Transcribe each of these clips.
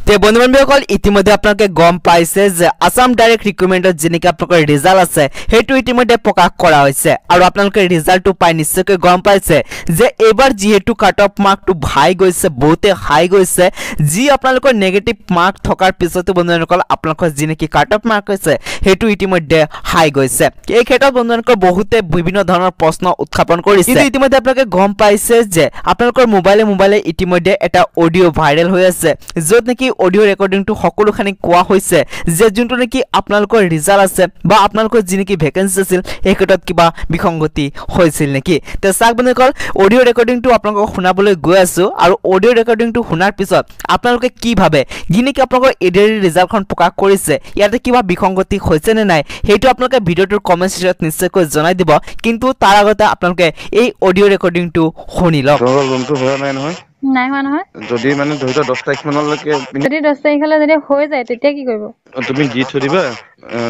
তে বন্ধু-বান্ধৱীসকল ইতিমধ্যে আপোনালোকে গম পাইছে যে আসাম ডাইৰেক্ট ৰিক্ৰুটমেণ্টত যেনেকৈ আপোনালোকৰ ৰিজাল্ট আছে সেইটো ইতিমধ্যে প্ৰকাশ কৰা হৈছে আৰু আপোনালোকে ৰিজাল্টটো পাই নিশ্চয়কৈ গম পাইছে যে এইবাৰ যিহেতু কাট অফ মাৰ্কটো হাই গৈছে বহুতে হাই গৈছে যি আপোনালোকৰ নেগেটিভ মাৰ্ক থকাৰ পিছতো বন্ধু-বান্ধৱীসকল আপোনালোকৰ যেনেকৈ কাট অফ মাৰ্ক হৈছে সেইটো ইতিমধ্যে হাই গৈছে এই ক্ষেত্ৰত বন্ধু-বান্ধৱীসকল বহুতে বিভিন্ন ধৰণৰ প্ৰশ্ন উত্থাপন কৰিছে ইতিমধ্যে আপোনালোকে গম পাইছে যে আপোনালোকৰ মোবাইলে ইতিমধ্যে এটা অডিও ভাইৰেল হৈ আছে য'ত নেকি অডিও ৰেকৰ্ডিংটো সকলোখানি কোৱা হৈছে যে যোনটো নেকি আপোনালোকৰ ৰিজাল্ট আছে বা আপোনালোকৰ যি নেকি ভেকেন্সি আছিল এই ক্ষেত্ৰত কিবা বিসংগতি হৈছিল নেকি তে চাওক বন্ধুসকল অডিও ৰেকৰ্ডিংটো আপোনালোকক শুনাবলৈ গৈ আছো আৰু অডিও ৰেকৰ্ডিংটো শুনাৰ পিছত আপোনালোকে কি ভাবে যি নেকি আপোনালোকৰ এডিআৰি ৰিজাল্টখন প্ৰকাশ কৰিছে ইয়াতে কিবা বিসংগতি হৈছে নে নাই সেইটো আপোনালোকে ভিডিঅ'টোৰ কমেন্ট সেকশ্যনত নিশ্চয়কৈ জনাই দিব কিন্তু তাৰ আগতে আপোনালোকে এই অডিও ৰেকৰ্ডিংটো শুনি লওক ৰুমটো হোৱা নাই নহয় নাই হোৱা নহয় যদি মানে ধৰি লোৱা 10 তাৰিখ মানলৈকে যদি 10 তাৰিখলৈ যদি হৈ যায় তেতিয়া কি কৰিব তুমি দি থৈ দিবা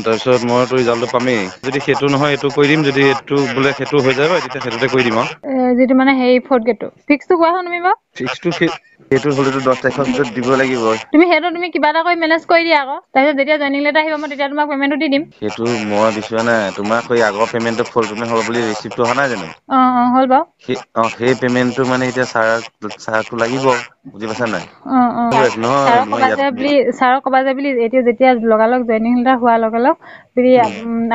তাৰপিছত মই তো ৰিজাল্টটো পামেই যদি সেইটো নহয় এইটো কৰি দিম যদি এইটো বোলে সেইটো হৈ যায় তেতিয়া সেইটোতে কৰি দিম যেটো মানে হেই ফৰ্থ গেটটো ফিক্সটো কোৱা তুমি বা ফিক্সটো সেইটো হলেতো 10 তাৰিখৰ পিছত দিব লাগিব তুমি হেটো তুমি কিবা এটা কৰি মেনেজ কৰি দিয়া আকৌ তাৰপিছত যেতিয়া জয়নিং লেটাৰ আহিব মই তেতিয়া তোমাক পেমেন্টটো দি দিম সেইটো মই বিচৰা নাই তোমাক কই আগৰ পেমেন্টটো ফুল পেমেন্ট হ'ব বুলি ৰিসিপ্টটো অহা নাই জানো হল বা সেই পেমেন্টটো মানে এতিয়া সাৰটো লাগিব বুজি পাছা নাই সাৰক কবা যে বুলি এতিয়া যেতিয়া লগালগ জয়নিং লেটাৰ হোৱাৰ লগালগ বুলি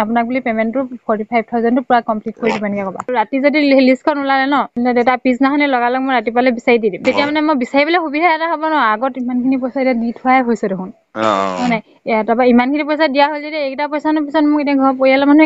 আপোনাক বুলি পেমেন্টটো 45000 টো পুৰা কমপ্লিট কৰি দিব নেকি কবা ৰাতি যদি লিষ্টখন ওলালে ন ডেটা পিছনাখনে লগালগ মই ৰাতিপালে বিচাৰি দি দিম তেতিয়া মানে মই বিচাৰিবলৈ সুবিধা এটা হ'ব ন আগত ইমানখিনি পইচা এটা দি থোৱাই হৈছে দেখোন মানে তাৰপৰা ইমানখিনি পইচা দিয়া হ'ল যদি এইকেইটা পইচা নো পিছত মোক এতিয়া ঘৰৰ পৰিয়ালৰ মানুহে